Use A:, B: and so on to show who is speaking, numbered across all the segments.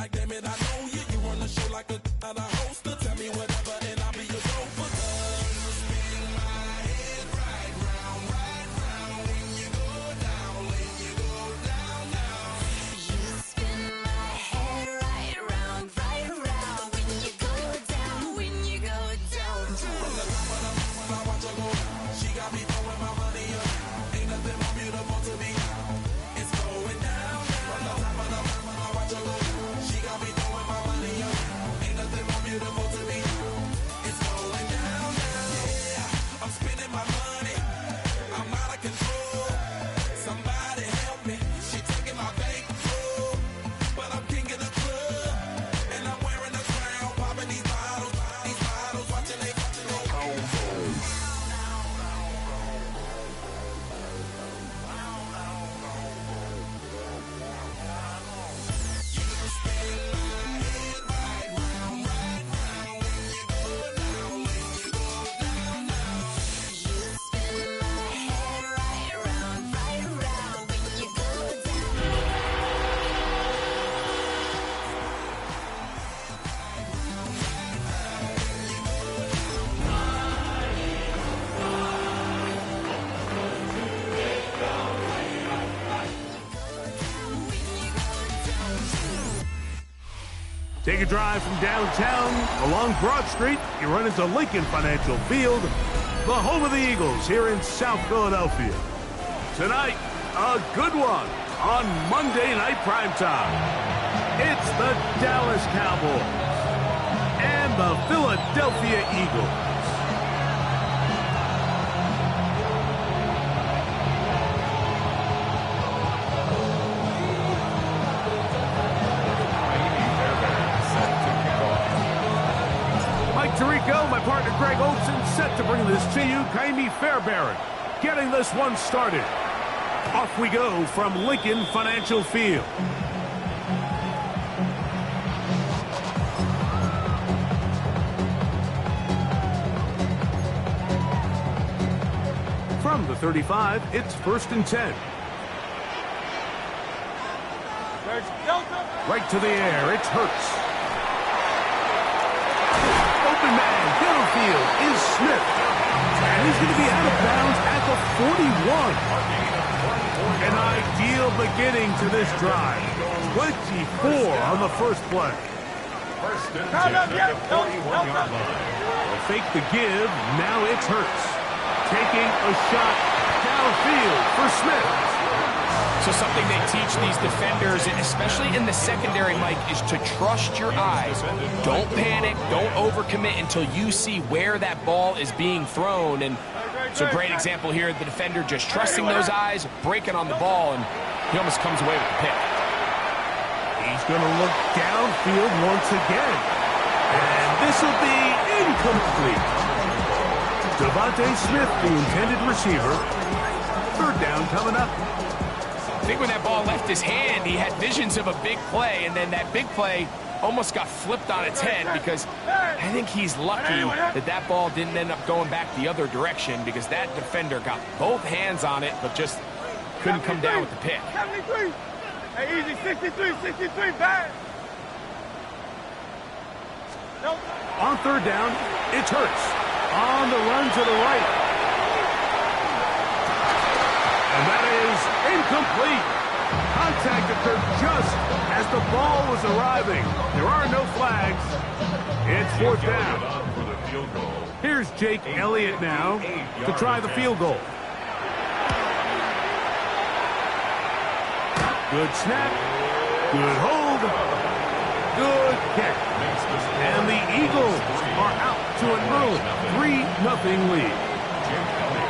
A: like, damn it, I know you. You run the show like a host. Tell me whatever and I'll be your chauffeur. You spin my head right round when you go down, when you go down, down.
B: You spin my head right round when you go down, when you go down.
A: From the top of the mountain, when I watch her go down, she got me throwing my money around. Ain't nothing more beautiful to be found. It's going down. From the top of the mountain, when I watch her go down, she got me throwing my money around. Ain't nothing more beautiful to be found. It's going down, yeah. I'm spending my money. I'm out of control. Somebody help me. She taking my bankroll, but I'm king of the club, and I'm wearing a crown, popping these bottles, watching they go.
C: Take a drive from downtown along Broad Street. You run into Lincoln Financial Field, the home of the Eagles here in South Philadelphia. Tonight, a good one on Monday Night Primetime. It's the Dallas Cowboys and the Philadelphia Eagles. Tirico, my partner Greg Olson, set to bring this to you. Kaimi Fairbairn getting this one started. Off we go from Lincoln Financial Field. From the 35, it's 1st and 10. Right to the air, it's Hurts. Open man, downfield is Smith. And he's going to be out of bounds at the 41. An ideal beginning to this drive. 24 on the first play. They'll fake the give. Now it's Hurts. Taking a shot downfield for Smith.
D: So something they teach these defenders, especially in the secondary, Mike, is to trust your eyes. Don't panic, don't overcommit until you see where that ball is being thrown. And it's a great example here, the defender just trusting those eyes, breaking on the ball, and he almost comes away with the pick.
C: He's going to look downfield once again. And this will be incomplete. Devontae Smith, the intended receiver. 3rd down coming up.
D: I think when that ball left his hand, he had visions of a big play, and then that big play almost got flipped on its head because I think he's lucky that that ball didn't end up going back the other direction because that defender got both hands on it but just couldn't come down with the pick.
E: 73. Hey, easy, 63, bad. Nope.
C: On 3rd down, it's Hurts. On the run to the right. And that is incomplete. Contact occurred just as the ball was arriving. There are no flags. It's 4th down. Here's Jake Elliott now to try the field goal. Good snap. Good hold. Good kick. And the Eagles are out to an early 3-0 lead.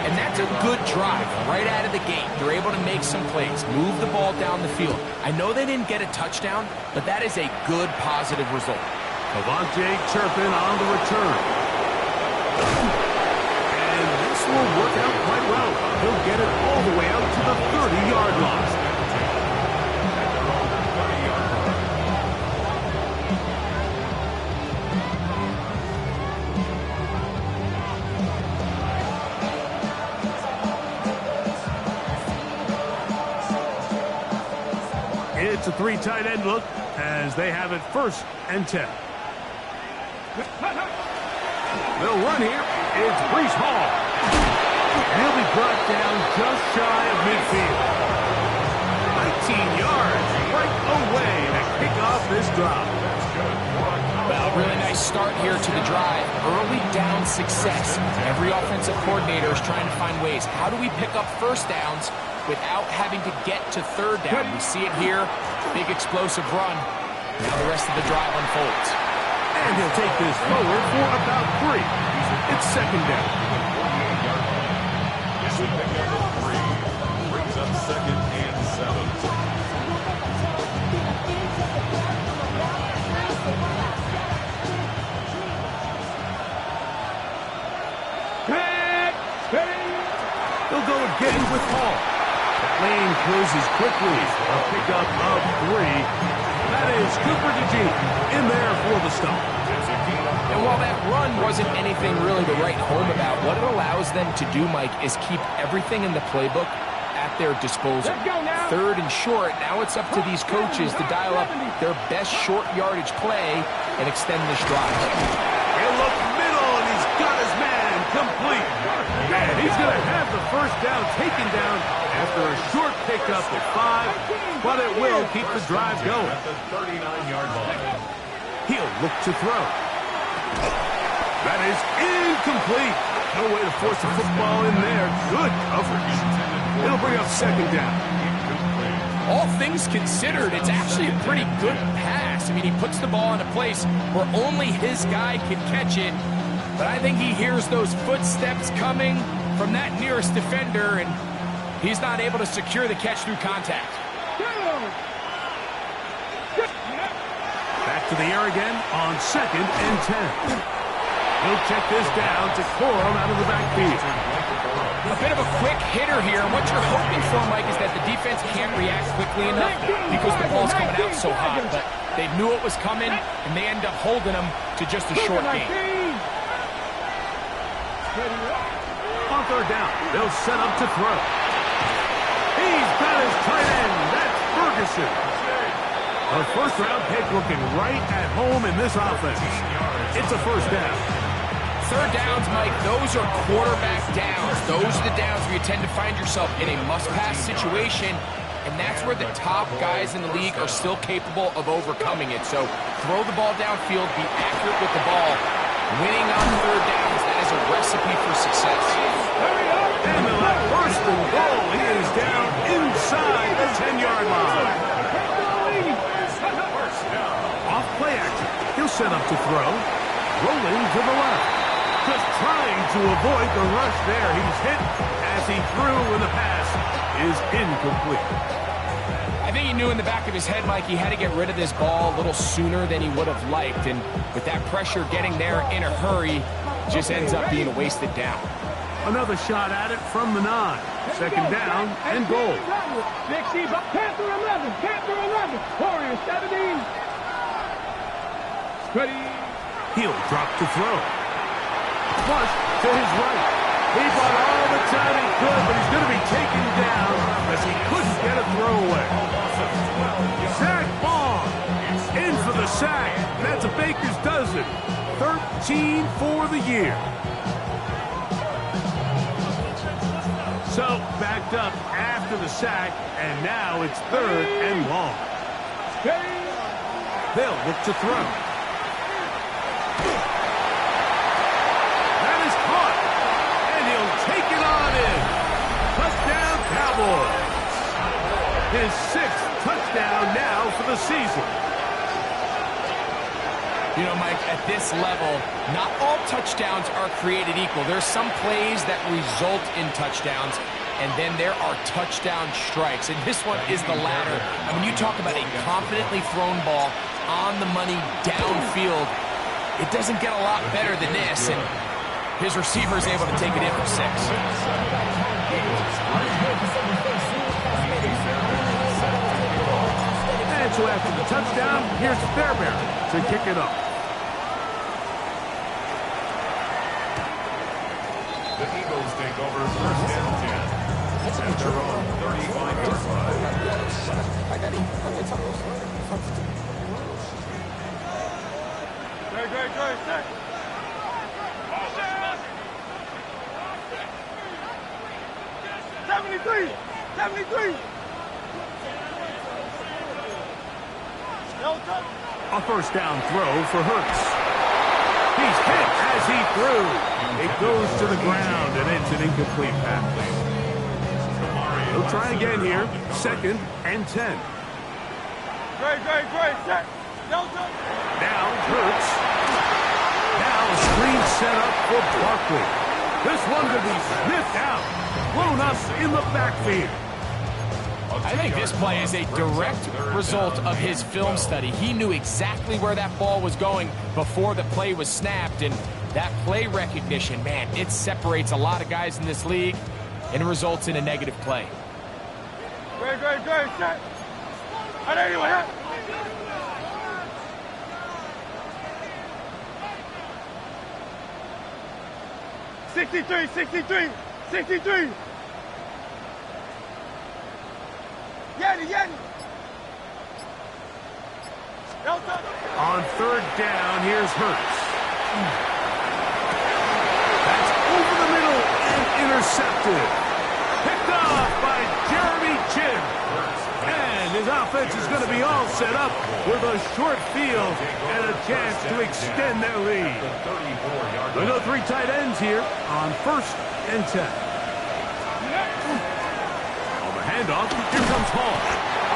D: And that's a good drive right out of the gate. They're able to make some plays, move the ball down the field. I know they didn't get a touchdown, but that is a good, positive result.
C: Avante Turpin on the return. And this will work out quite well. He'll get it all the way out to the 30-yard line. It's a 3 Very tight end look as they have it 1st and 10. They'll run here. It's Breece Hall. And he'll be brought down just shy of midfield. 19 yards right away to kick off this drive.
D: Well, really nice start here to the drive. Early down success. Every offensive coordinator is trying to find ways. How do we pick up 1st downs without having to get to 3rd down? We see it here. Big explosive run. Now the rest of the drive unfolds.
C: And he'll take this forward for about 3. It's 2nd down.
F: Brings up 2nd and 7.
C: He'll go again with Hall. The lane closes quickly. A pickup of 3. That is Cooper DeJean in there for the stop.
D: And while that run wasn't anything really to write home about, what it allows them to do, Mike, is keep everything in the playbook at their disposal. 3rd and short, now it's up to these coaches to dial up their best short yardage play and extend this drive.
C: He'll look middle, and he's got his man complete. And he's going to have the 1st down taken down after a short pickup of 5, but it will keep the drive going.
F: At the 39-yard line.
C: He'll look to throw. That is incomplete. No way to force the football in there. Good coverage. It'll bring up 2nd down.
D: All things considered, it's actually a pretty good pass. I mean, he puts the ball in a place where only his guy can catch it. But I think he hears those footsteps coming from that nearest defender, and he's not able to secure the catch through contact.
C: Back to the air again on 2nd and 10. He'll check this down to Corum out of the backfield.
D: A bit of a quick hitter here. What you're hoping for, Mike, is that the defense can't react quickly enough because the ball's coming out so hot. But they knew it was coming, and they end up holding them to just a short gain.
C: On 3rd down, they'll set up to throw. He's got his tight end. That's Ferguson. A 1st-round pick looking right at home in this offense. It's a 1st down.
D: 3rd downs, Mike, those are quarterback downs. Those are the downs where you tend to find yourself in a must-pass situation, and that's where the top guys in the league are still capable of overcoming it. So throw the ball downfield, be accurate with the ball. Winning on 3rd downs, that is a recipe for success.
C: And the 1st and goal, he is down inside the 10-yard line. Off play action, he'll set up to throw. Rolling to the left. Just trying to avoid the rush there. He's hit as he threw, and the pass is incomplete.
D: I think he knew in the back of his head, Mike, he had to get rid of this ball a little sooner than he would have liked. And with that pressure getting there in a hurry, just ends up being a wasted down.
C: Another shot at it from the 9. 2nd down and goal.
E: Panther 11, Panther 11, Warriors 17. Ready.
C: He'll drop to throw. Flush to his right. He bought all the time he could, but he's going to be taken down as he couldn't get a throwaway. Zach Bond in for the sack. That's a baker's dozen. 13 for the year. So backed up after the sack, and now it's 3rd and long. They'll look to throw. That is caught, and he'll take it on in. Touchdown, Cowboys. His 6th touchdown now for the season.
D: You know, Mike, at this level, not all touchdowns are created equal. There's some plays that result in touchdowns, and then there are touchdown strikes. And this one is the latter. And when you talk about a confidently thrown ball on the money downfield, it doesn't get a lot better than this. And his receiver is able to take it in for 6.
C: And so after the touchdown, here's Fairbairn to kick it off.
F: The Eagles take over 1st and 10. At their own 35-yard line.
E: Great, set. 73.
C: A first down throw for Hurts. He's hit as he threw. It goes to the ground, and it's an incomplete pass. He'll try again here. 2nd and 10.
E: Great, set.
C: Now Hurts. Now a screen set up for Barkley. This one could be sniffed out. Blown up in the backfield.
D: I think this play is a direct result of his film study. He knew exactly where that ball was going before the play was snapped, and that play recognition, man, it separates a lot of guys in this league and results in a negative play.
E: Great, set. I know you want 63. Yanni.
C: On 3rd down, here's Hurts. That's over the middle and intercepted. Picked off by Jeremy Chin. And his offense is going to be all set up with a short field and a chance to extend their lead. They go 3 tight ends here on 1st and 10. On the handoff, here comes Hall.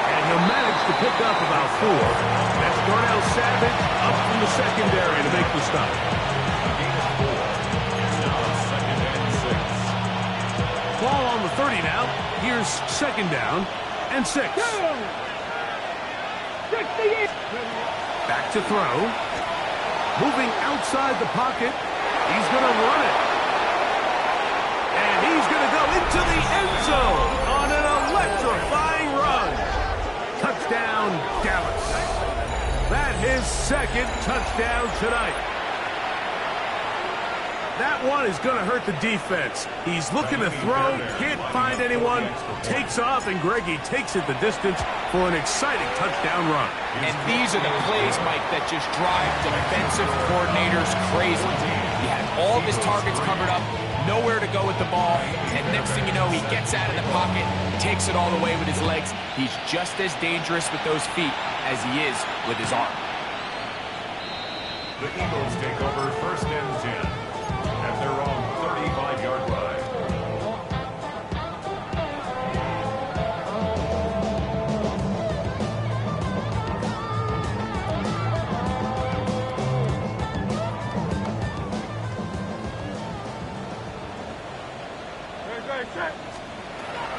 C: And he'll manage to pick up about 4. That's Darnell Savage up from the secondary to make the stop. Ball on the 30 now. Here's 2nd down and 6. Back to throw. Moving outside the pocket. He's going to run it. And he's going to go into the end zone on an electrifying run. Touchdown, Dallas. That's his 2nd touchdown tonight. That one is going to hurt the defense. He's looking to throw, can't find anyone, takes off, and Greggy takes it the distance for an exciting touchdown run.
D: And these are the plays, Mike, that just drive defensive coordinators crazy. He had all of his targets covered up, nowhere to go with the ball, and next thing you know, he gets out of the pocket, takes it all the way with his legs. He's just as dangerous with those feet as he is with his arm.
F: The Eagles take over 1st and 10 at their own 35-yard line.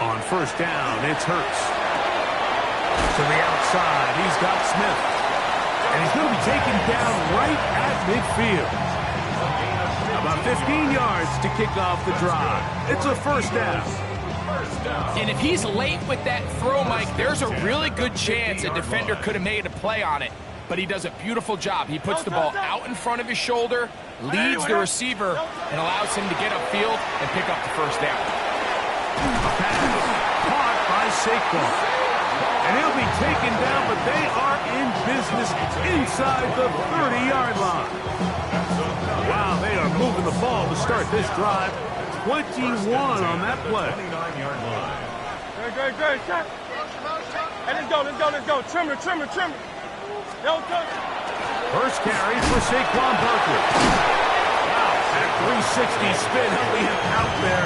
C: On 1st down, it's Hurts. To the outside, he's got Smith. And he's going to be taken down right at midfield. About 15 yards to kick off the drive. It's a 1st down.
D: And if he's late with that throw, Mike, there's a really good chance a defender could have made a play on it. But he does a beautiful job. He puts the ball out in front of his shoulder, leads the receiver, and allows him to get upfield and pick up the 1st down.
C: A pass caught by Saquon. And he'll be taken down, but they are in business inside the 30-yard line. Wow, they are moving the ball to start this drive. 21 on that play.
F: 29-yard line.
E: Great, shot. Hey, let's go. Trimmer.
C: First carry for Saquon Barkley. Wow, that 360 spin helping him out there.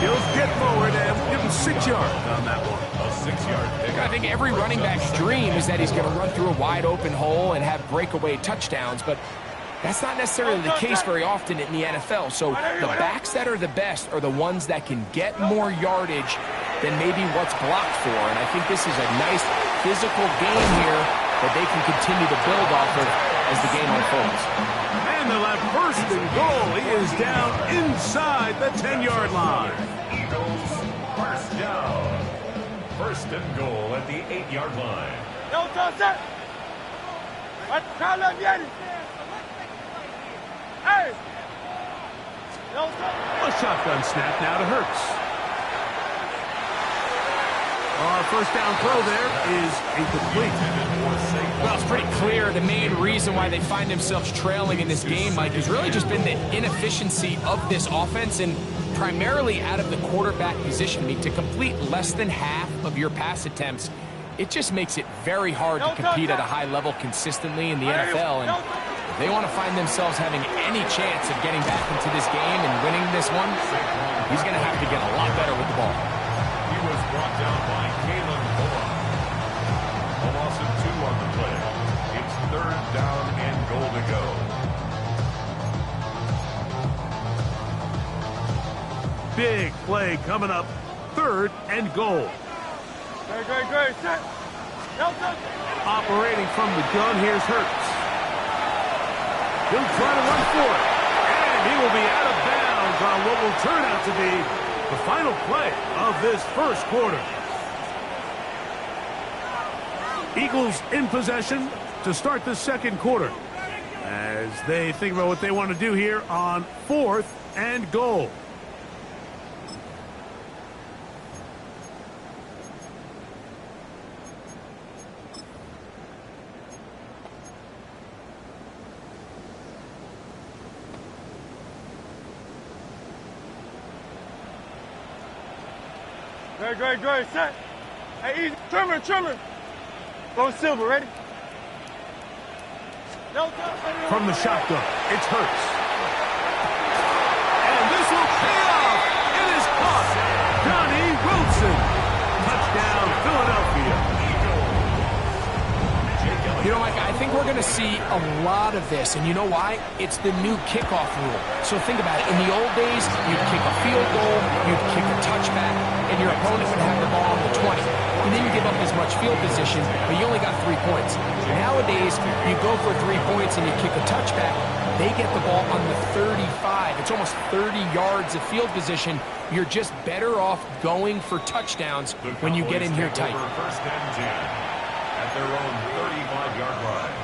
C: He'll get forward and we'll give him 6 yards on that one.
F: A 6-yard pick.
D: I think every running back's dream is that he's going to run through a wide open hole and have breakaway touchdowns, but that's not necessarily the case very often in the NFL. So the backs that are the best are the ones that can get more yardage than maybe what's blocked for. And I think this is a nice physical game here that they can continue to build off of as the game unfolds.
C: And they'll have 1st and goal. He is down inside the 10-yard line.
F: Eagles 1st down. 1st and goal at the 8-yard line.
E: Hey!
C: A shotgun snap now to Hurts. First down throw there is incomplete.
D: Well, it's pretty clear the main reason why they find themselves trailing in this game, Mike, has really just been the inefficiency of this offense and primarily out of the quarterback position. I mean, to complete less than half of your pass attempts, it just makes it very hard to compete at a high level consistently in the NFL. And if they want to find themselves having any chance of getting back into this game and winning this one, he's going to have to get a lot better with the ball.
F: He was brought down by Kalen Bullock. A loss of 2 on the play. It's 3rd down and goal to go.
C: Big play coming up. 3rd and goal.
E: Great. Set.
C: Operating from the gun, here's Hurts. He'll try to run for it. And he will be out of bounds on what will turn out to be the final play of this first quarter. Eagles in possession to start the second quarter as they think about what they want to do here on 4th and goal.
E: Great. Set. Hey, easy. Trimmer. Go Silver, ready?
C: From the shotgun, it's Hurts. And this will pay off. It is caught. Johnny Wilson. Touchdown, Philadelphia.
D: You know, Mike, I think we're going to see a lot of this, and you know why? It's the new kickoff rule. So think about it. In the old days, you'd kick a field goal, you'd kick a touchback, and your opponent would have the ball on the 20. You didn't give up as much field position, but you only got 3 points. Nowadays, you go for 3 points and you kick a touchback, they get the ball on the 35. It's almost 30 yards of field position. You're just better off going for touchdowns when you get in here tight.
F: 1st and 10 at their own 35-yard line.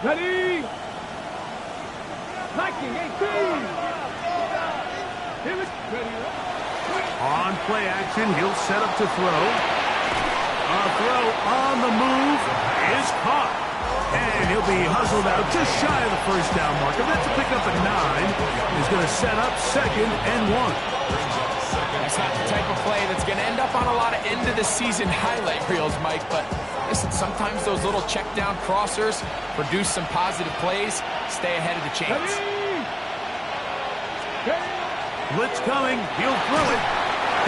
E: Ready? 1918. Here it ready.
C: On play action, he'll set up to throw. A throw on the move is caught. And he'll be hustled out just shy of the first down marker. That's a pick up at 9. He's going to set up 2nd and 1.
D: That's not the type of play that's going to end up on a lot of end-of-the-season highlight reels, Mike. But listen, sometimes those little check-down crossers produce some positive plays. Stay ahead of the chains.
C: Blitz coming. He'll throw it.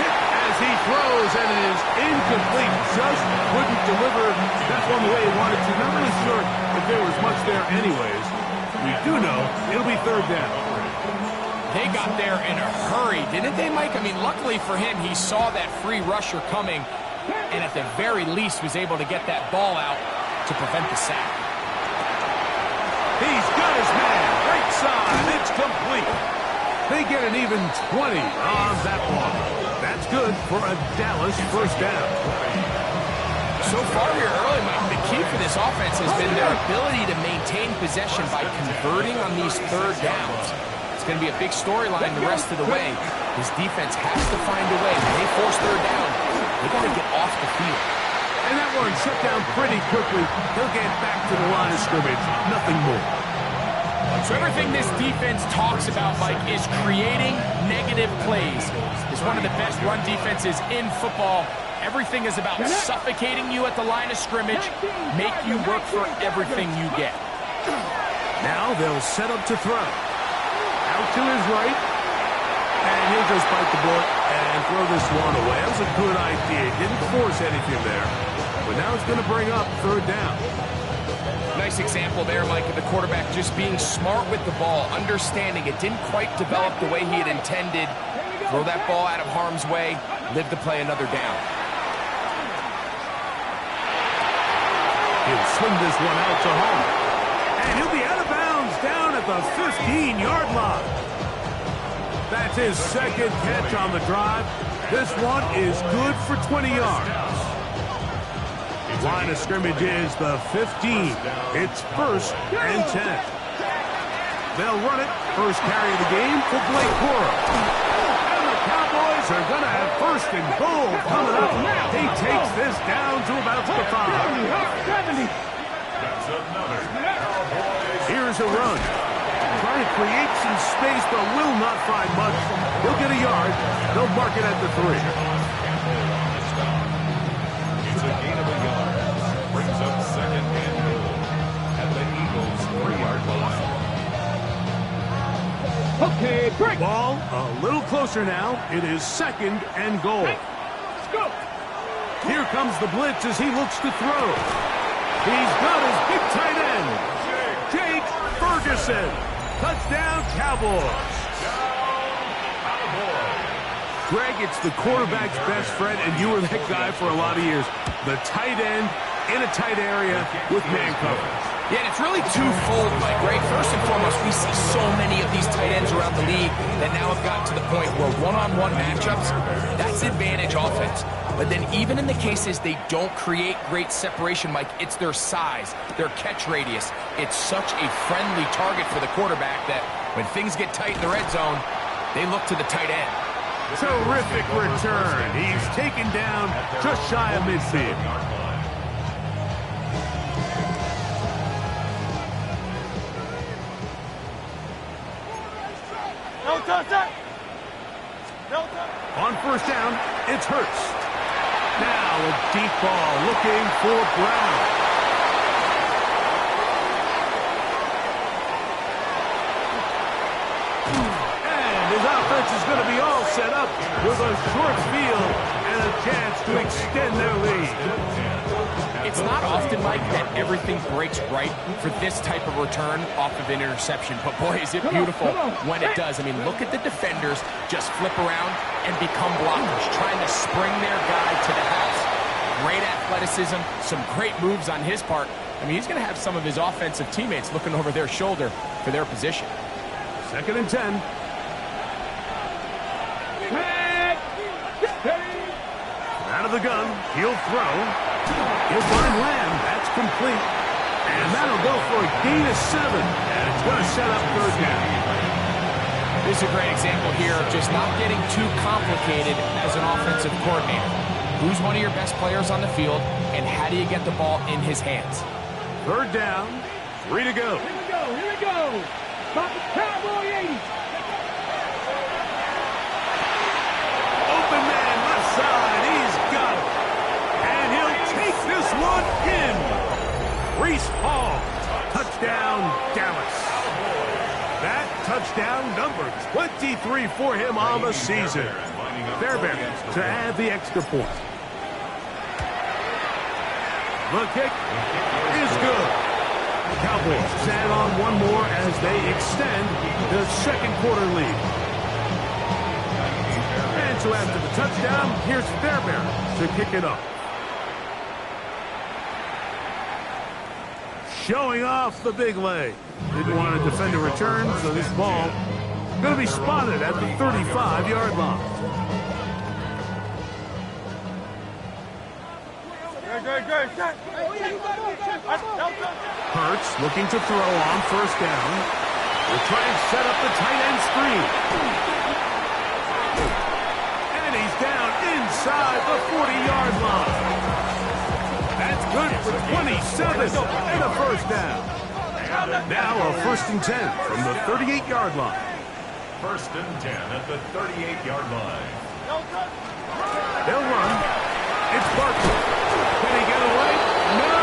C: Hit as he throws, and it is incomplete. Just couldn't deliver that one the way he wanted to. Not really sure if there was much there anyways. We do know it'll be 3rd down.
D: They got there in a hurry, didn't they, Mike? I mean, luckily for him, he saw that free rusher coming and at the very least was able to get that ball out to prevent the sack.
C: He's got his man. Right side. It's complete. They get an even 20 on that one. That's good for a Dallas 1st down.
D: So far here early, Mike, the key for this offense has been their ability to maintain possession by converting on these 3rd downs. It's going to be a big storyline the rest of the way. His defense has to find a way. When they force 3rd down, they got to get off the field.
C: And that one shut down pretty quickly. He'll get back to the line of scrimmage. Nothing more.
D: So everything this defense talks about, Mike, is creating negative plays. It's one of the best run defenses in football. Everything is about suffocating you at the line of scrimmage, make you work for everything you get.
C: Now they'll set up to throw. Out to his right. And he'll just bite the bullet and throw this one away. That was a good idea. Didn't force anything there. But now it's going to bring up 3rd down.
D: Nice example there, Mike, of the quarterback just being smart with the ball, understanding it didn't quite develop the way he had intended. Throw that ball out of harm's way, live to play another down.
C: He'll swing this one out to home. And he'll be out of bounds down at the 15-yard line. That's his 2nd catch on the drive. This one is good for 20 yards. Line of scrimmage is the 15. It's 1st and 10. They'll run it. First carry of the game for Blake Cora. And the Cowboys are going to have first and goal coming up. He takes this down to about the 5.
E: 70.
F: That's another Cowboys.
C: Here's a run. Trying to create some space, but will not find much. He'll get a yard. They'll mark it at the 3.
F: It's a gain of a yard. Brings up second and goal at the Eagles' 3-yard line.
E: Okay, break.
C: Ball a little closer now. It is second and goal.
E: Let's go.
C: Here comes the blitz as he looks to throw. He's got his big tight end, Jake Ferguson. Touchdown, Cowboys. Greg, it's the quarterback's best friend, and you were that guy for a lot of years. The tight end in a tight area with man coverage.
D: Yeah, and it's really twofold, Mike, right? First and foremost, we see so many of these tight ends around the league that now have gotten to the point where one-on-one matchups, that's advantage offense. But then even in the cases they don't create great separation, Mike, it's their size, their catch radius. It's such a friendly target for the quarterback that when things get tight in the red zone, they look to the tight end.
C: Terrific return. He's taken down just shy of midfield.
E: No touch. No touch.
C: On first down, it's Hurts. Now a deep ball looking for Brown. And his offense is going to be all set up with a short field and a chance to extend their lead.
D: It's not often, Mike, that everything breaks right for this type of return off of an interception. But, boy, is it beautiful when it does. I mean, look at the defenders just flip around and become blockers, trying to spring their guy to the house. Great athleticism, some great moves on his part. I mean, he's going to have some of his offensive teammates looking over their shoulder for their position.
C: Second and 10. Out of the gun, he'll throw. He'll find Lamb. That's complete. And that'll go for a gain of 7. And it's going to set up third down.
D: This is a great example here of just not getting too complicated as an offensive coordinator. Who's one of your best players on the field, and how do you get the ball in his hands?
C: Third down, 3 to go.
E: Here we go. Cowboy 80.
C: Open man, left side. He's got it. And he'll take this one in. Reese Hall. Touchdown, Dallas. That touchdown number 23 for him on the season. Fairbairn to add the extra point. The kick is good. The Cowboys add on one more as they extend the second quarter lead. And so after the touchdown, here's Fairbairn to kick it off. Showing off the big leg. Didn't want to defend a return, so this ball going to be spotted at the 35-yard line.
E: Good.
C: Hurts looking to throw on first down. Will try and set up the tight end screen. And he's down inside the 40-yard line. That's good for 27 and a first down. Now a first and 10 from the 38-yard line.
F: First and 10 at the 38-yard line.
C: They'll run. It's Barkley. Can he get away? No!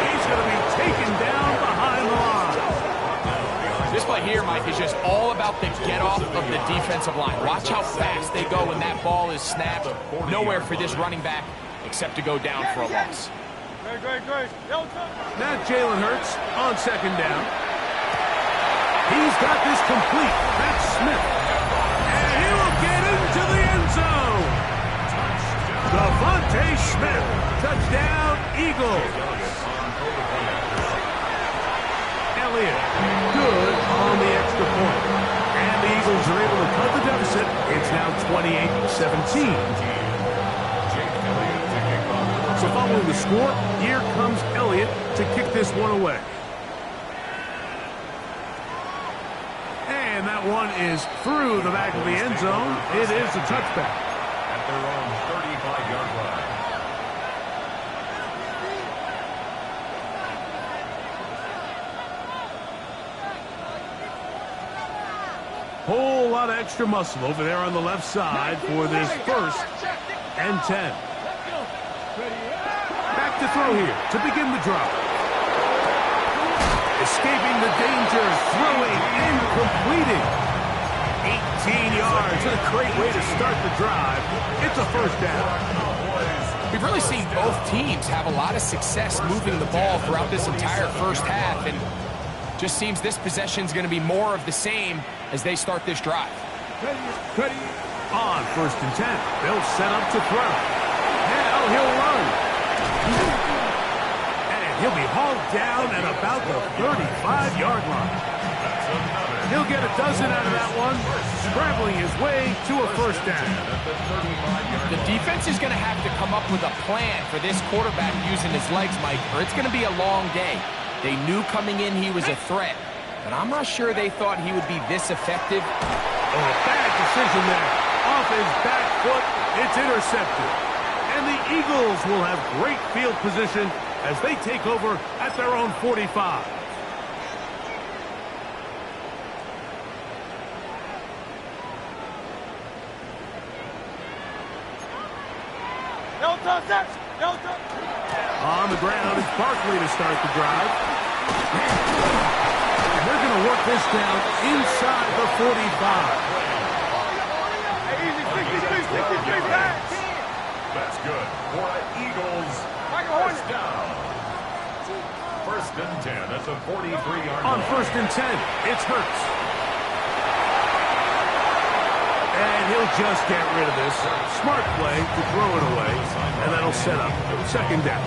C: He's going to be taken down behind the line.
D: This play here, Mike, is just all about the get-off of the defensive line. Watch how fast they go when that ball is snapped. Nowhere for this running back except to go down for a loss.
E: Good.
C: Now Jalen Hurts on second down. He's got this complete. That's Smith. And he will get into the end zone. Devontae Smith. Touchdown, Eagles. Elliott, good on the extra point. And the Eagles are able to cut the deficit. It's now 28-17. So following the score, here comes Elliott to kick this one away. one is through the back of the end zone. It is a touchback.
F: At their own 35-yard line.
C: Whole lot of extra muscle over there on the left side for this 1st and 10. Back to throw here to begin the drop. Escaping the danger, throwing and completing. 18 yards. What a great way to start the drive. It's a 1st down.
D: We've really seen both teams have a lot of success moving the ball throughout this entire 1st half, and just seems this possession is going to be more of the same as they start this drive.
C: On 1st and 10, they'll set up to throw. Now he'll run. And he'll be hauled down at about the 35-yard line. He'll get a dozen out of that one, scrambling his way to a 1st down.
D: The defense is going to have to come up with a plan for this quarterback using his legs, Mike, or it's going to be a long day. They knew coming in he was a threat, but I'm not sure they thought he would be this effective.
C: Oh, a bad decision there. Off his back foot, it's intercepted. And the Eagles will have great field position as they take over at their own 45. On the ground is Barkley to start the drive. And they're going to work this down inside the 45.
F: That's good for Eagles. 1st down. 1st and 10. That's a 43-yard line.
C: On 1st and 10, it's Hurts. And he'll just get rid of this. Smart play to throw it away. And that'll set up 2nd down.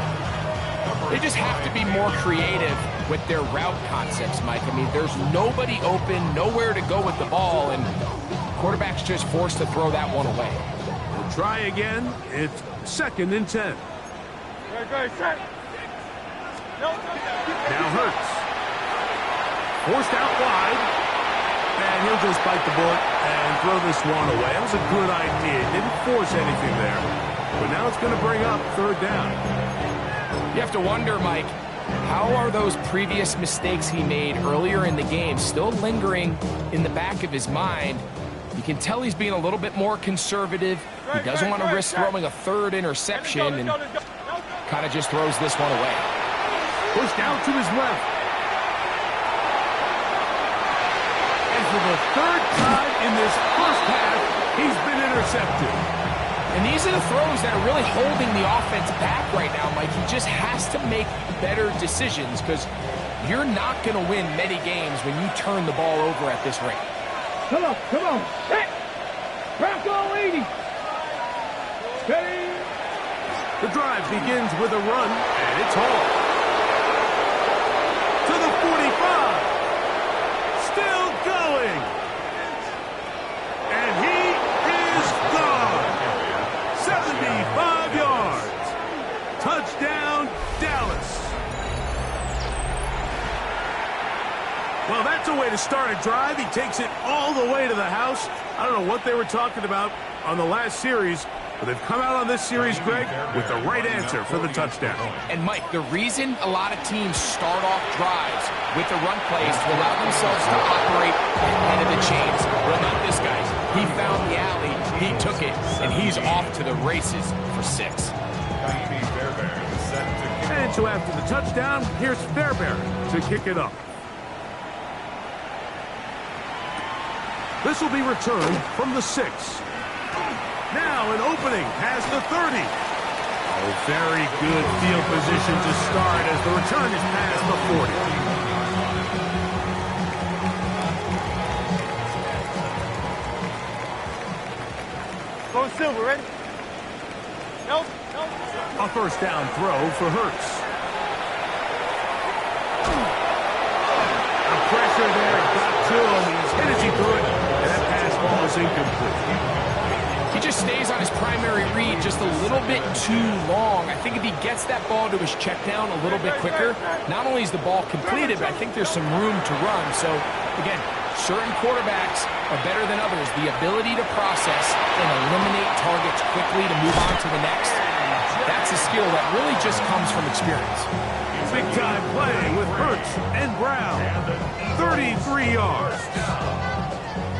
D: They just have to be more creative with their route concepts, Mike. I mean, there's nobody open, nowhere to go with the ball, and quarterback's just forced to throw that one away.
C: We'll try again. It's 2nd and 10. Now Hurts. Forced out wide. And he'll just bite the bullet and throw this one away. That was a good idea. Didn't force anything there. But now it's going to bring up 3rd down.
D: You have to wonder, Mike, how are those previous mistakes he made earlier in the game still lingering in the back of his mind? You can tell he's being a little bit more conservative. He doesn't want to risk throwing a 3rd interception and kind of just throws this one away.
C: Pushed out to his left. And for the 3rd time in this 1st half, he's been intercepted.
D: And these are the throws that are really holding the offense back right now, Mike. He just has to make better decisions because you're not going to win many games when you turn the ball over at this rate.
E: Come on. Hey! Bronco 80. Steady.
C: The drive begins with a run, and it's hauled. To the 45. Still going. And he is gone. 75 yards. Touchdown, Dallas. Well, that's a way to start a drive. He takes it all the way to the house. I don't know what they were talking about on the last series, but they've come out on this series, Greg, with the right answer for the touchdown.
D: And, Mike, the reason a lot of teams start off drives with the run plays to allow themselves to operate ahead of the chains. Well, not this guy. He found the alley, he took it, and he's off to the races for 6.
C: And so after the touchdown, here's Fairbairn to kick it up. This will be returned from the 6. Now an opening past the 30. Oh, very good field position to start as the return is past the 40.
E: Going silver, ready? Nope.
C: A 1st down throw for Hurts. The pressure there got to him. He's hit as he could, and that pass ball is incomplete.
D: He just stays on his primary read just a little bit too long. I think if he gets that ball to his check down a little bit quicker, not only is the ball completed, but I think there's some room to run. So, again, Certain quarterbacks are better than others. The ability to process and eliminate targets quickly to move on to the next, that's a skill that really just comes from experience.
C: Big time play with Hurts and Brown. 33 yards.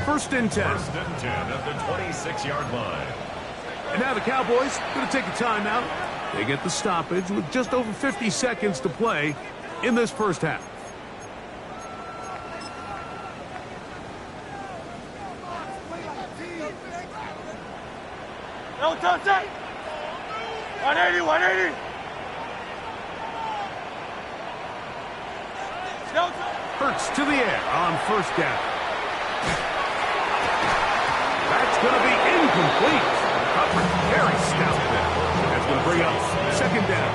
C: First and 10.
F: First and 10 at the 26-yard line.
C: And now the Cowboys going to take a timeout. They get the stoppage with just over 50 seconds to play in this first half.
E: No touch it. 180, 180. No touch.
C: Hurts to the air on first down. That's going to be incomplete. Coverage very stout there. That's going to bring up second down.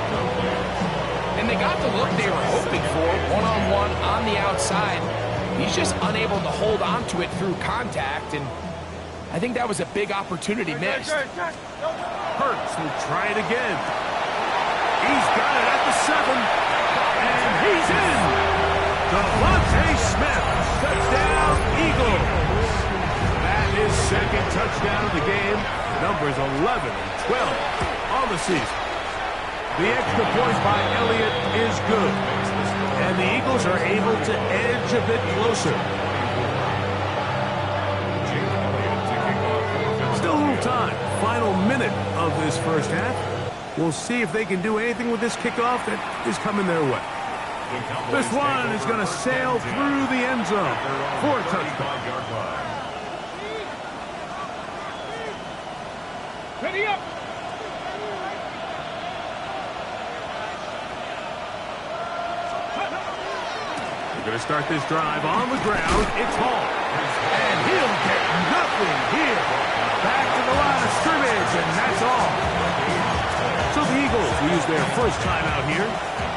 D: And they got the look they were hoping for, one-on-one on the outside. He's just unable to hold on to it through contact, and I think that was a big opportunity missed.
C: Hurts will try it again. He's got it at the 7. And he's in. Devontae Smith. Touchdown, Eagles. That is second touchdown of the game. Numbers 11 and 12 on the season. The extra point by Elliott is good. And the Eagles are able to edge a bit closer. Still a little time. Final minute of this first half. We'll see if they can do anything with this kickoff that is coming their way. This one is going to sail through the end zone for a touchdown.
E: Ready up.
C: We're going to start this drive on the ground. It's Hall. And he'll get nothing here. Back to the line of scrimmage, and that's all. So the Eagles will use their first timeout here.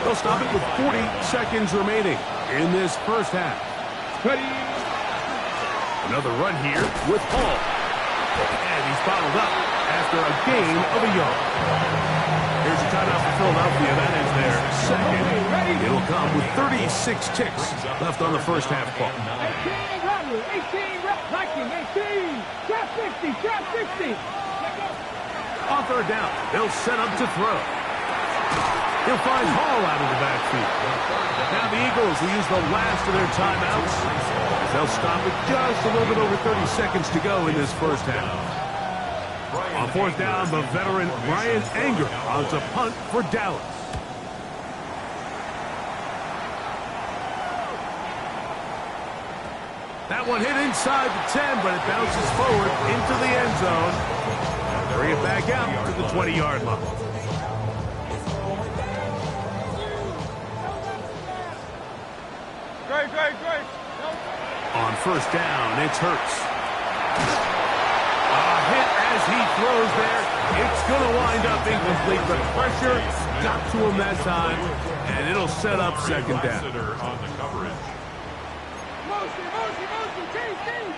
C: They'll stop it with 40 seconds remaining in this first half.
E: Ready.
C: Another run here with Hall. And he's bottled up after a gain of a yard. Here's a timeout for Philadelphia. That is their second. It'll come with 36 ticks left on the first half clock.
E: 18, Viking, 18, trap 50, trap 60.
C: On third down, they'll set up to throw. He'll find Hall out of the backfield. Now the Eagles will use the last of their timeouts. They'll stop it just a little bit over 30 seconds to go in this first half. On fourth down, the veteran Brian Anger on to punt for Dallas. That one hit inside the 10, but it bounces forward into the end zone. Bring it back out to the 20-yard line.
E: Great.
C: On first down, it's Hurts. A hit as he throws there. It's going to wind up incomplete, but pressure got to him that time, and it'll set up second down.
F: On the coverage.
E: Motion, change.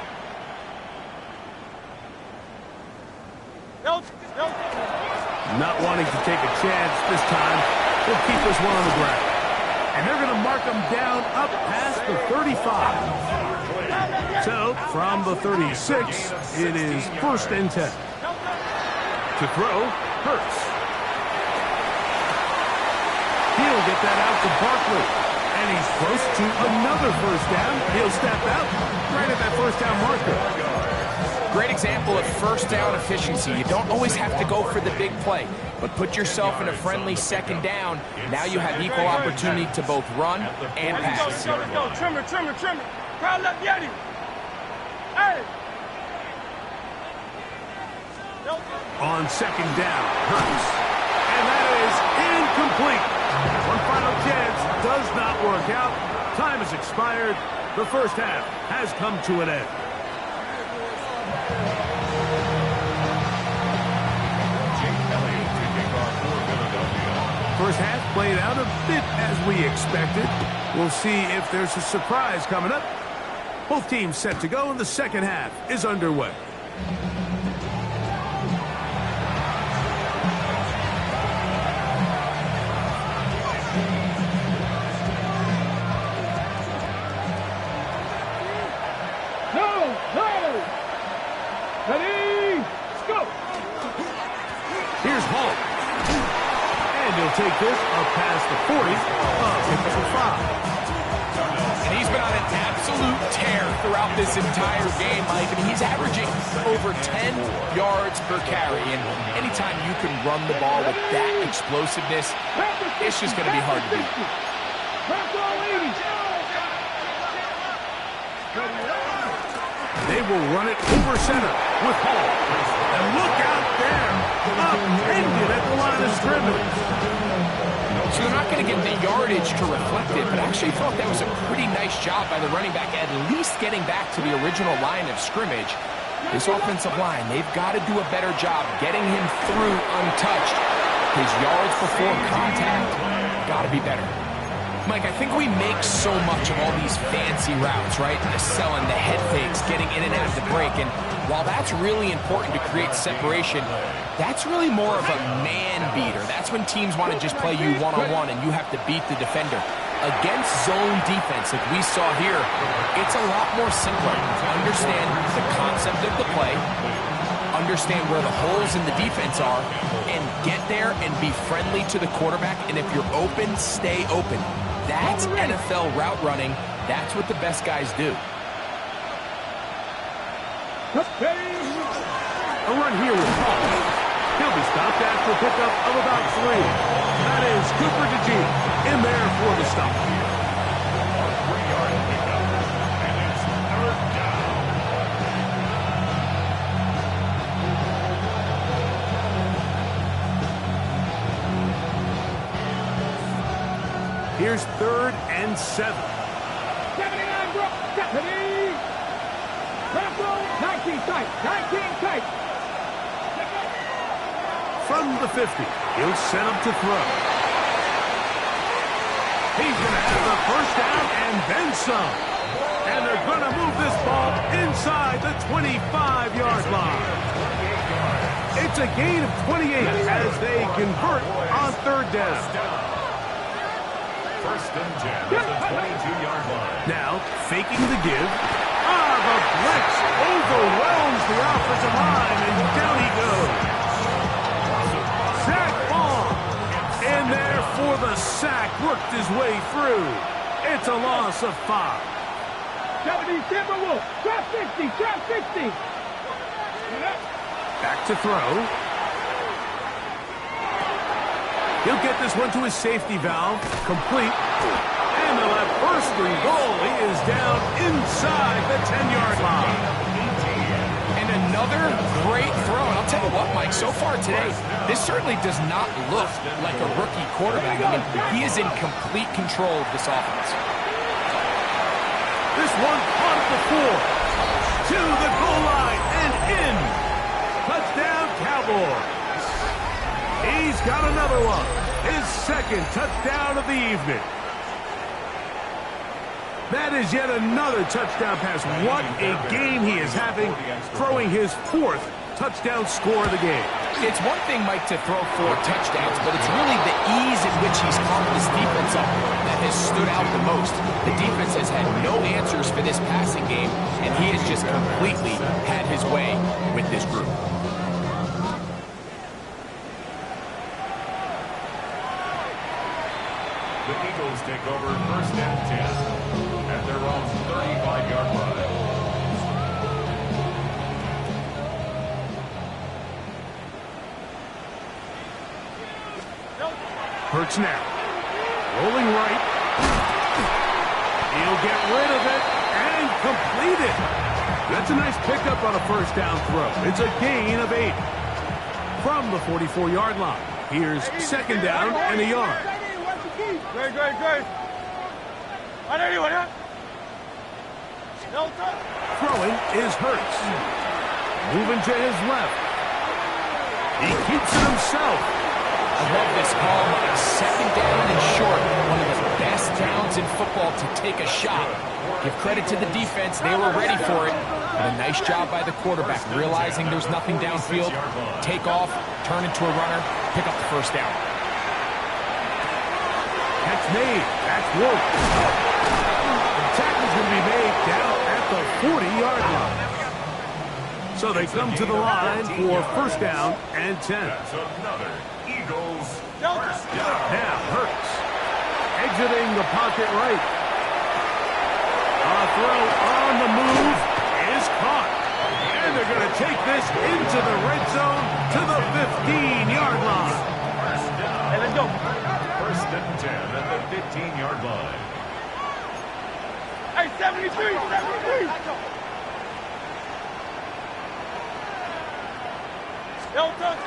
C: Not wanting to take a chance this time, he'll keep this one on the ground. And they're going to mark him down up past the 35. So, from the 36, it is first and 10. To throw, Hurts. He'll get that out to Barkley. And he's close to another first down. He'll step out right at that first down marker.
D: Great example of first down efficiency. You don't always have to go for the big play, but put yourself in a friendly second down. Now you have equal opportunity to both run and pass.
E: Let's go. Trimmer. Crowd left Yeti. Hey.
C: On second down, Hurts. And that is incomplete. One final chance does not work out. Time has expired. The first half has come to an end. First half played out a bit as we expected. We'll see if there's a surprise coming up. Both teams set to go, and the second half is underway. Here's Hall. And he'll take this up past the 40, picks up 5.
D: And he's been on an absolute tear throughout this entire game, Mike. I mean, he's averaging over 10 yards per carry. And anytime you can run the ball with that explosiveness, it's just going to be hard to beat.
C: They will run it over center with Hall. And look out there, upended at the line of scrimmage.
D: So they're not going to get the yardage to reflect it, but I actually thought that was a pretty nice job by the running back, at least getting back to the original line of scrimmage. This offensive line, they've got to do a better job getting him through untouched. His yards before contact got to be better. Mike, I think we make so much of all these fancy routes, right? The selling, the head fakes, getting in and out of the break. And while that's really important to create separation, that's really more of a man beater. That's when teams want to just play you one-on-one and you have to beat the defender. Against zone defense, like we saw here, it's a lot more simpler. Understand the concept of the play, understand where the holes in the defense are, and get there and be friendly to the quarterback. And if you're open, stay open. That's NFL route running. That's what the best guys do.
C: A run here with Hall. He'll be stopped after a pickup of about 3. That is Cooper DeGene in there for the stop.
F: 3-yard pickup. And it's 3rd down.
C: Here's 3rd and 7.
E: 79, bro. 70. 19 tight. 19 tight.
C: From the 50, he'll set up to throw. He's going to have the first down and then some. And they're going to move this ball inside the 25-yard line. It's a gain of 28 as they convert on 3rd down.
F: 1st and 10 at the 22-yard line.
C: Now, faking the give. The blitz overwhelms the offensive line, and down he goes. Zach Ball in there for the sack, worked his way through. It's a loss of 5.
E: 70, Timberwolf. Trap 60, trap 60.
C: Back to throw. He'll get this one to his safety valve, complete. And the left first and goal. He is down inside the 10-yard line.
D: And another great throw. And I'll tell you what, Mike, so far today, this certainly does not look like a rookie quarterback. I mean, he is in complete control of this offense.
C: This one caught at the 4. To the goal line and in. Touchdown, Cowboys. He's got another one. His 2nd touchdown of the evening. That is yet another touchdown pass. What a game he is having, throwing his 4th touchdown score of the game.
D: It's one thing, Mike, to throw 4 touchdowns, but it's really the ease in which he's caught this defense up that has stood out the most. The defense has had no answers for this passing game, and he has just completely had his way with this group.
F: The Eagles take over 1st and 10 at their own 35-yard line.
C: Hurts now. Rolling right. He'll get rid of it and complete it. That's a nice pickup on a 1st down throw. It's a gain of 8. From the 44-yard line. Here's 2nd down and a yard.
E: Great.
C: Throwing is Hurts. Moving to his left. He keeps it himself.
D: I love this call, Mike. 2nd down and short. One of the best downs in football to take a shot. Give credit to the defense. They were ready for it. But a nice job by the quarterback, realizing there's nothing downfield. Take off, turn into a runner, pick up the 1st down.
C: Catch made. That's Wolf. The tackle's going to be made down at the 40-yard line. So they come to the line for first down and 10.
F: That's another Eagles first down.
C: Now Hurts exiting the pocket right. A throw on the move is caught. And they're going to take this into the red zone to the 15-yard line.
F: First down.
E: Hey, let's go.
F: First and 10 at the 15-yard line.
E: Hey, 73, 73. Don't touch.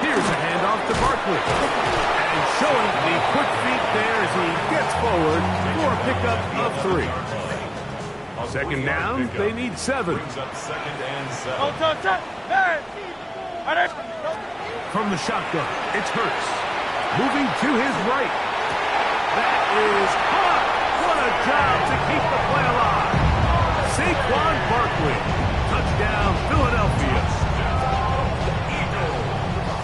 C: Here's a handoff to Barkley. And showing the quick feet there as he gets forward for a pickup of 3. Second down, they need 7.
F: Brings up second and 7.
E: Don't touch that. Hey.
C: From the shotgun, it's Hurts. Moving to his right. That is hot. What a job to keep the play alive. Saquon Barkley. Touchdown, Philadelphia.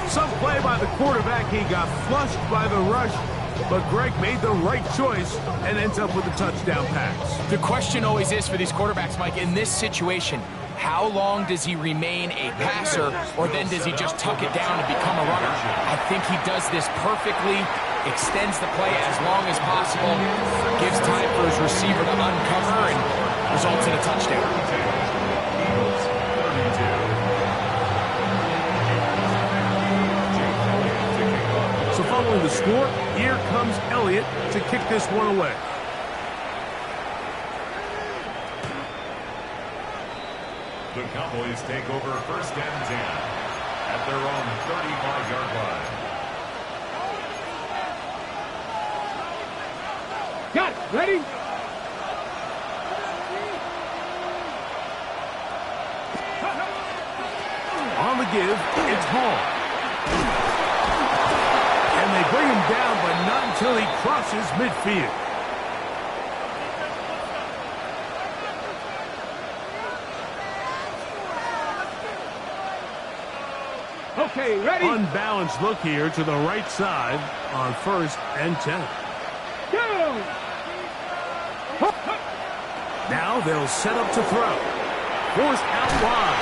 C: Some play by the quarterback. He got flushed by the rush, but Greg made the right choice and ends up with a touchdown pass.
D: The question always is for these quarterbacks, Mike, in this situation, how long does he remain a passer, or then does he just tuck it down and become a runner? I think he does this perfectly, extends the play as long as possible, gives time for his receiver to uncover, and results in a touchdown.
C: So following the score, here comes Elliott to kick this one away.
F: The Cowboys take over first and 10 at their own 35-yard line.
E: Got it. Ready?
C: On the give, it's Hall. And they bring him down, but not until he crosses midfield.
E: Okay, ready?
C: Unbalanced look here to the right side on first and 10.
E: Go!
C: Now they'll set up to throw. Forced out wide.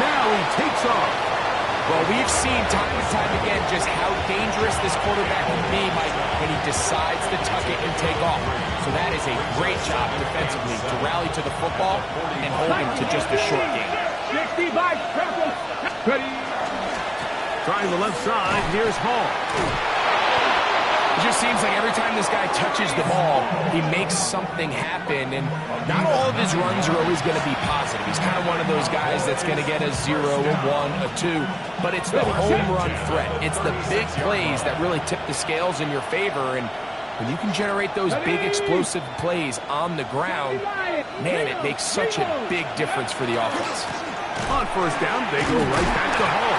C: Now he takes off.
D: Well, we've seen time and time again just how dangerous this quarterback can be, Mike, when he decides to tuck it and take off. So that is a great job defensively to rally to the football and hold him to just a short game.
E: 65, ready?
C: Trying the left side, here's Hall.
D: It just seems like every time this guy touches the ball, he makes something happen, and not all of his runs are always going to be positive. He's kind of one of those guys that's going to get a 0, a 1, a 2, but it's the home run threat. It's the big plays that really tip the scales in your favor, and when you can generate those big explosive plays on the ground, man, it makes such a big difference for the offense.
C: On first down, they go right back to Hall.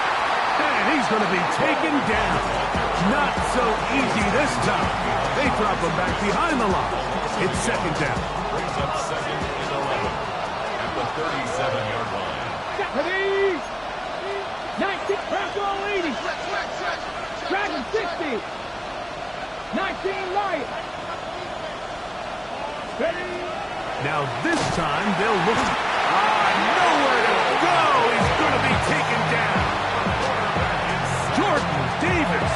C: And he's going to be taken down. Not so easy this time. They drop him back behind the line. It's second down.
F: Brings up second and 11 at the 37-yard line.
E: Ready? 19, Bronco 80. Dragon 60. 19, Lion. Ready?
C: Now this time they'll look. Nowhere to go. He's going to be taken down. Jordan Davis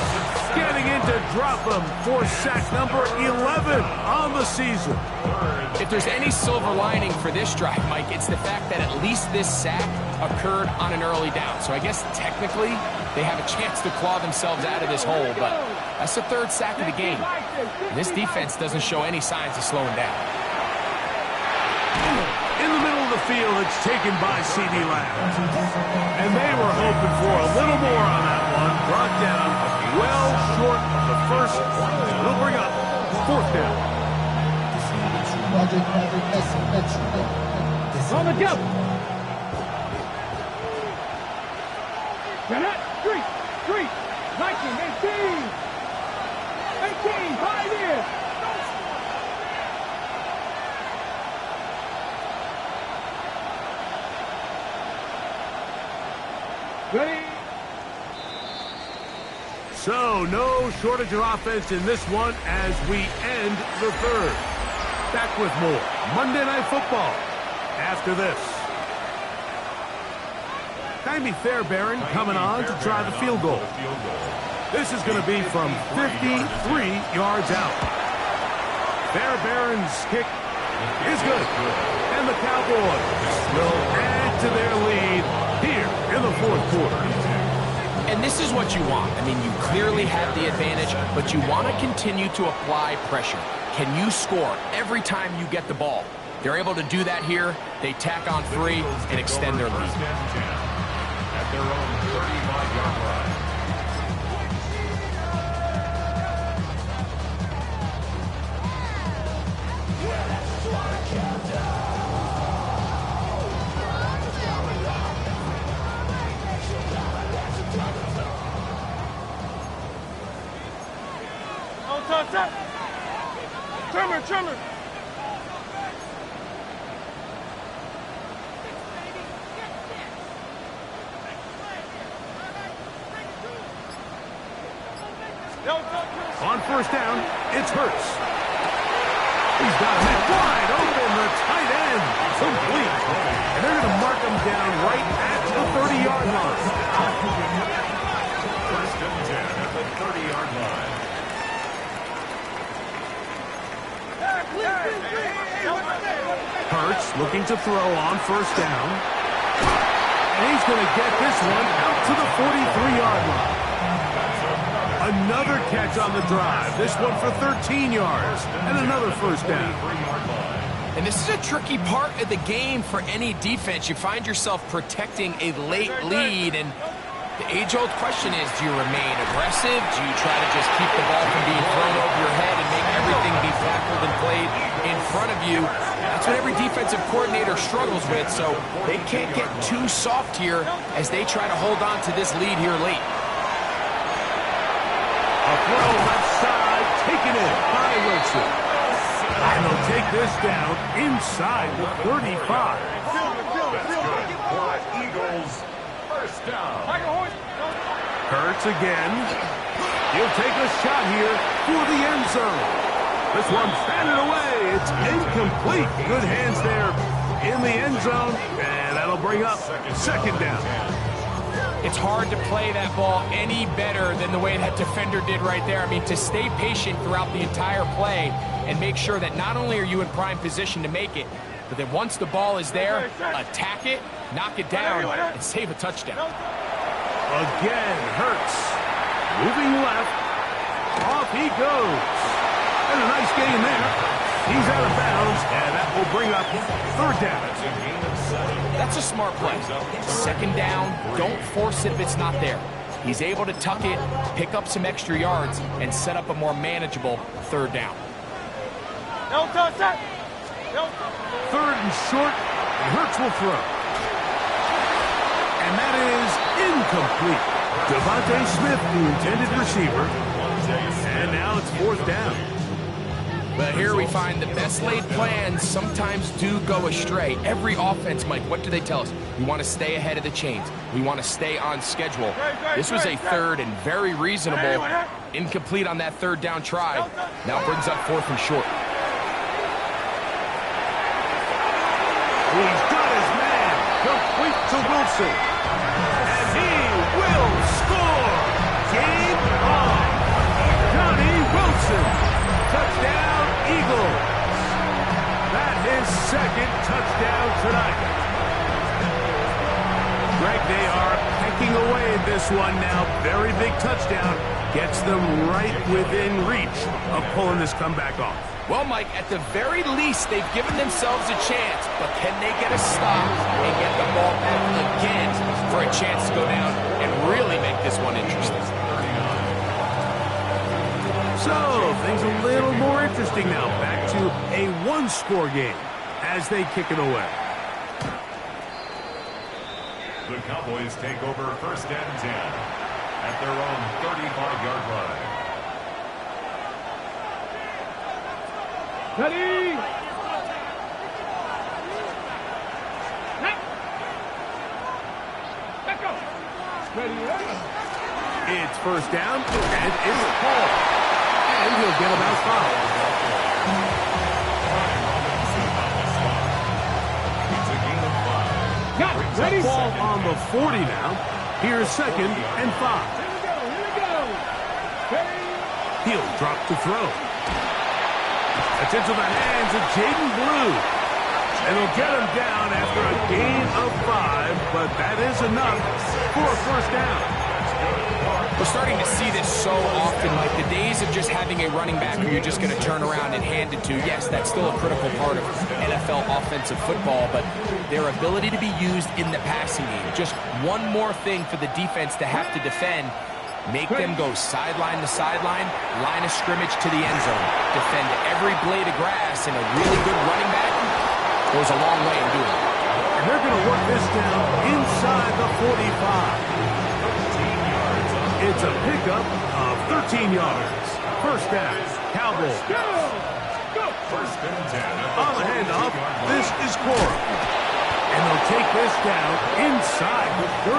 C: getting in to drop him for sack number 11 on the season.
D: If there's any silver lining for this drive, Mike, it's the fact that at least this sack occurred on an early down. So I guess technically they have a chance to claw themselves out of this hole, but that's the third sack of the game. And this defense doesn't show any signs of slowing down.
C: In the middle of the field, it's taken by C.D. Lamb. And they were hoping for a little more on that one. Brought down well short of the first. We'll bring up fourth down.
E: On the go. Cannot. 3, 19, 18. 18, 5 years. Ready?
C: So, no shortage of offense in this one as we end the third. Back with more Monday Night Football after this. Jamie Fairbairn coming on to try the field goal. This is going to be from 53 yards out. Fairbairn's kick is good. And the Cowboys will add to their lead here in the fourth quarter.
D: And this is what you want. I mean, you clearly have the advantage, but you want to continue to apply pressure. Can you score every time you get the ball? They're able to do that here. They tack on 3 and extend their lead.
F: At their own 35-yard line.
E: Top. Trimmer.
C: On first down, it's Hurts. He's got it wide open, the tight end, complete. And they're going to mark him down right at the 30-yard line.
F: First and 10 at the 30-yard line.
C: Hurts looking to throw on first down. And he's going to get this one out to the 43-yard line. Another catch on the drive. This one for 13 yards. And another first down.
D: And this is a tricky part of the game for any defense. You find yourself protecting a late lead, and the age-old question is, do you remain aggressive? Do you try to just keep the ball from being thrown over your head and make everything be tackled and played in front of you? That's what every defensive coordinator struggles with, so they can't get too soft here as they try to hold on to this lead here late.
C: A throw left side, taken in by Wilson. And they'll take this down inside the 35.
F: That's good for Eagles. First down.
C: Hurts again. He'll take a shot here for the end zone. This one batted away. It's incomplete. Good hands there in the end zone. And that'll bring up second down.
D: It's hard to play that ball any better than the way that defender did right there. I mean, to stay patient throughout the entire play and make sure that not only are you in prime position to make it, but that once the ball is there, attack it, knock it down, and save a touchdown.
C: Again, Hurts. Moving left. Off he goes. And a nice gain there. He's out of bounds, and that will bring up third down.
D: That's a smart play. Second down, don't force it if it's not there. He's able to tuck it, pick up some extra yards, and set up a more manageable third down.
C: Third and short, and Hurts will throw. And that is incomplete. Devontae Smith, the intended receiver. And now it's fourth down.
D: But here we find the best laid plans sometimes do go astray. Every offense, Mike, what do they tell us? We want to stay ahead of the chains. We want to stay on schedule. This was a third and very reasonable. Incomplete on that third down try. Now brings up fourth and short.
C: He's got his man. Complete to Wilson. And he will score. Game on. Johnny Wilson. Touchdown, Eagles. That's his second touchdown tonight. Greg, they are pecking away at this one now. Very big touchdown. Gets them right within reach of pulling this comeback off.
D: Well, Mike, at the very least, they've given themselves a chance, but can they get a stop and get the ball back again for a chance to go down and really make this one interesting?
C: So, things a little more interesting now. Back to a one-score game as they kick it away.
F: The Cowboys take over first and 10 at their own 35-yard line.
E: Ready? Let's go. Ready?
C: It's first down, and it's Paul. And he'll get about 5.
F: It's a gain of 5. Brings
C: Ball on the 40 now. Here's 2nd and 5. He'll drop to throw. That's into the hands of Jaden Blue. And he'll get him down after a gain of 5, but that is enough for a first down.
D: We're starting to see this so often, like the days of just having a running back who you're just going to turn around and hand it to. Yes, that's still a critical part of NFL offensive football, but their ability to be used in the passing game. Just one more thing for the defense to have to defend. Make them go sideline to sideline, line of scrimmage to the end zone. Defend every blade of grass, and a really good running back goes a long way in doing it.
C: And they're going to work this down inside the 45. It's a pickup of 13 yards. First down, Cowboys.
F: First and 10.
C: On the handoff, this is Cora. And they'll take this down inside the 35.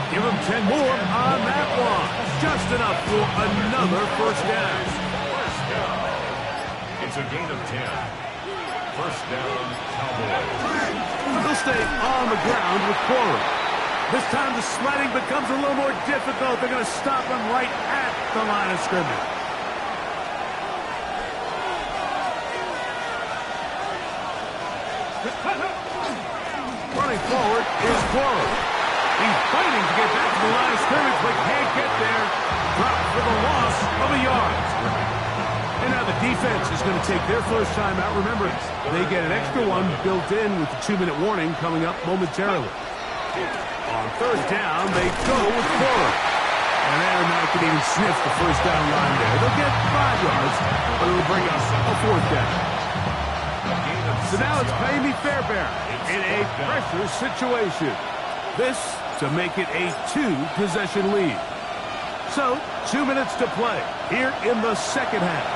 C: Give them 10 more on that one. Just enough for another first down.
F: It's a gain of 10. First down, Cowboys.
C: They'll stay on the ground with Cora. This time the sledding becomes a little more difficult. They're going to stop him right at the line of scrimmage. Running forward is Cora. He's fighting to get back to the line of scrimmage, but can't get there. Dropped for the loss of a yard. And now the defense is going to take their first time out. Remember, they get an extra one built in with the 2-minute warning coming up momentarily. On third down, they go with Cora. And Aaron Knight can even sniff the first down line there. They'll get 5 yards, but it'll bring us a fourth down. So now it's Pay Me Fairbairn in a pressure situation. This to make it a 2-possession lead. So, 2 minutes to play here in the second half.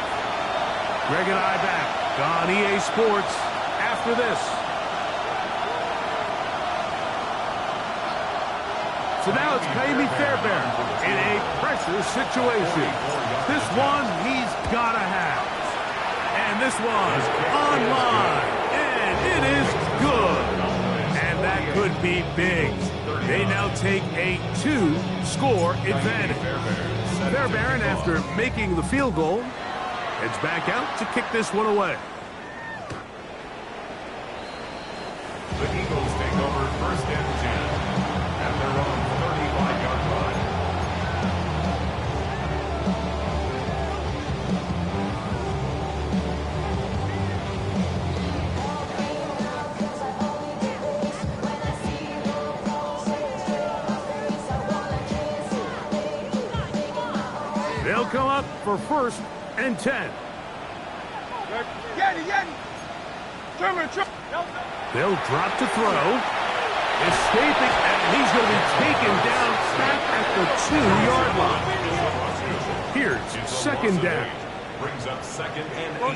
C: Greg and I back on EA Sports after this. So now it's Pay Me Fairbairn in a pressure situation. This one he's got to have. And this one's online. And it is good. And that could be big. They now take a 2-score advantage. Fairbairn, after making the field goal, heads back out to kick this one away.
F: The Eagles take over first and 10 at their own 35-yard line.
C: They'll come up for first and 10. They'll drop to throw. Escaping, and he's going to be taken down back at the 2-yard line. Here's second down.
F: Brings up second and 18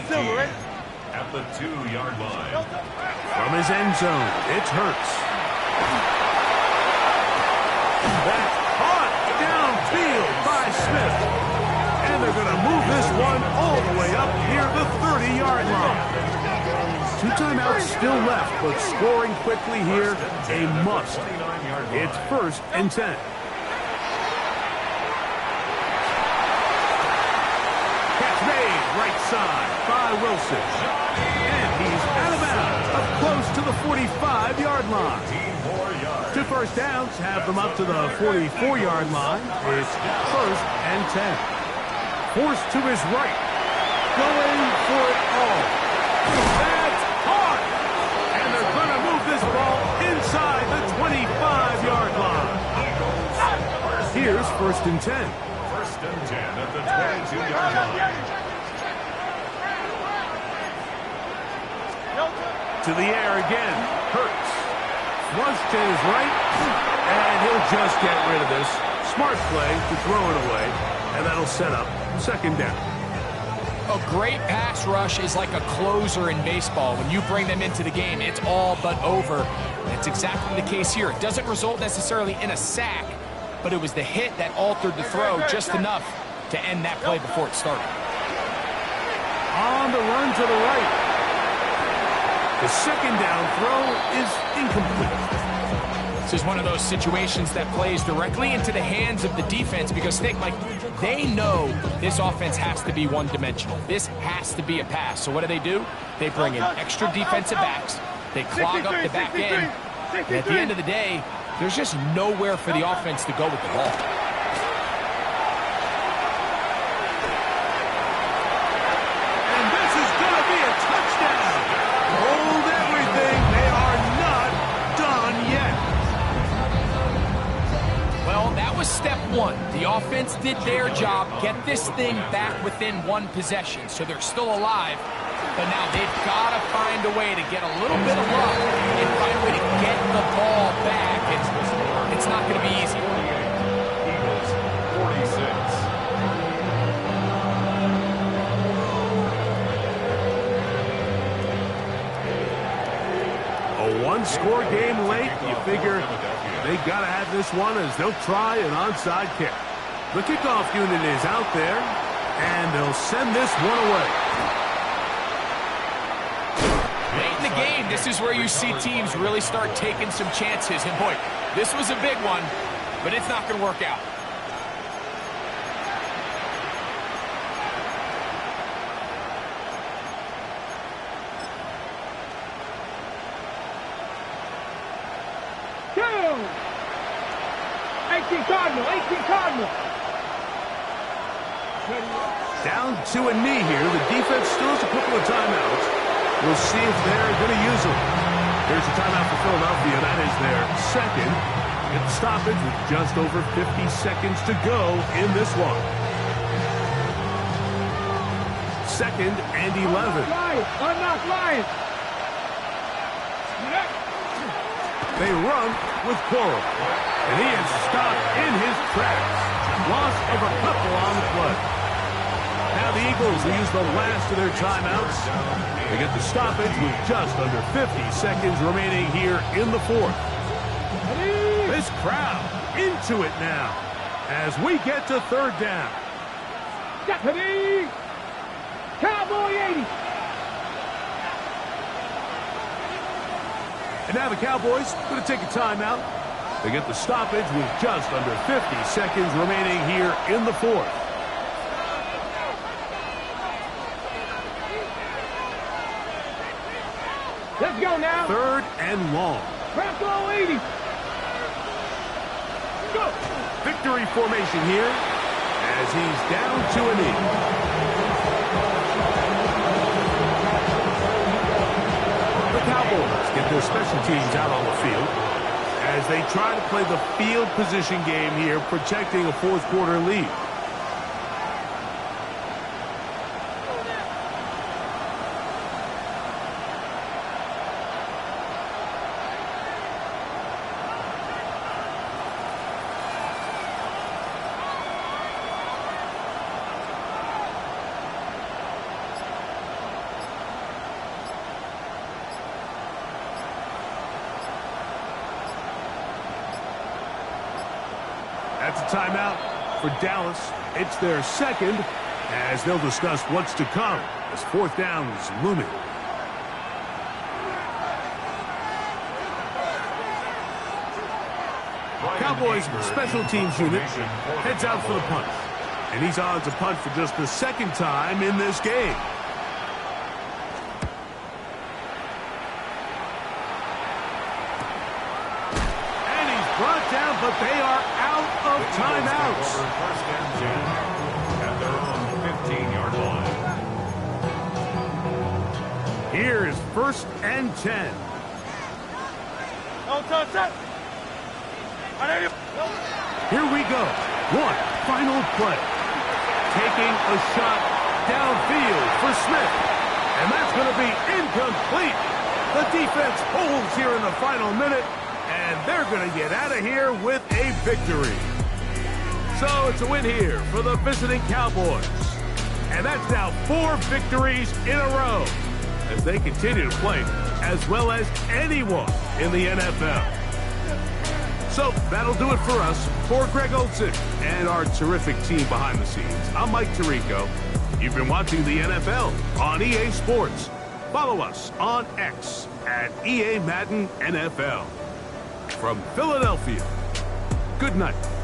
F: at the 2-yard line.
C: From his end zone, it's Hurts. That's caught downfield by Smith. And they're going to move this one all the way up near the 30-yard line. 2 timeouts still left, but scoring quickly here, a must. It's first and 10. Catch made right side by Wilson. And he's out of bounds, up close to the 45-yard line. 2 first downs have them up to the 44-yard line. It's first and 10. Forced to his right. Going for it all. That's caught. And they're going to move this ball inside the 25-yard line. Here's first and 10.
F: First and 10 at the 22-yard line.
C: To the air again. Hurts. Flush to his right. And he'll just get rid of this. Smart play to throw it away. And that'll set up second down.
D: A great pass rush is like a closer in baseball. When you bring them into the game, it's all but over. That's exactly the case here. It doesn't result necessarily in a sack, but it was the hit that altered the throw just enough to end that play before it started.
C: On the run to the right. The second down throw is incomplete.
D: This is one of those situations that plays directly into the hands of the defense because they know this offense has to be one-dimensional. This has to be a pass. So what do? They bring in extra defensive backs. They clog up the back end. And at the end of the day, there's just nowhere for the offense to go with the ball.
C: And this is going to be a touchdown. Hold everything. They are not done yet.
D: Well, that was step one. The offense did their job, get this thing back within one possession, so they're still alive. But now they've got to find a way to get a little bit of luck and find a way to get the ball back. It's not going to be easy.
F: Eagles, 46.
C: A one-score game late. You figure they got to have this one as they'll try an onside kick. The kickoff unit is out there, and they'll send this one away.
D: Late in the game, this is where you see teams really start taking some chances. And boy, this was a big one, but it's not going to work out.
E: Cardinal.
C: Down to a knee here. The defense still has a couple of timeouts. We'll see if they're going to use them. Here's a timeout for Philadelphia. That is their second. Get the stoppage with just over 50 seconds to go in this one. Second and 11.
E: Unlock Lions.
C: They run with Coral. And he is stopped in his tracks. Loss of a couple on the play. Now the Eagles will use the last of their timeouts. They get the stoppage with just under 50 seconds remaining here in the fourth. This crowd into it now as we get to third down.
E: Cowboy 80.
C: And now the Cowboys going to take a timeout. They get the stoppage with just under 50 seconds remaining here in the fourth.
E: Let's go now.
C: Third and long.
E: Bronco 80. Go.
C: Victory formation here as he's down to a knee. The Cowboys get their special teams out on the field as they try to play the field position game here, protecting a fourth quarter lead. That's a timeout for Dallas. It's their second as they'll discuss what's to come as fourth down is looming. Cowboys special teams unit heads out for the punt. And he's on to punt for just the second time in this game. Brought down, but they are out of timeouts.
F: First and 10 at their own 15-yard line.
C: Here is first and 10. Here we go. One final play. Taking a shot downfield for Smith. And that's going to be incomplete. The defense holds here in the final minute. And they're going to get out of here with a victory. So it's a win here for the visiting Cowboys. And that's now 4 victories in a row as they continue to play as well as anyone in the NFL. So that'll do it for us. For Greg Olson and our terrific team behind the scenes, I'm Mike Tirico. You've been watching the NFL on EA Sports. Follow us on X at EA Madden NFL. From Philadelphia, good night.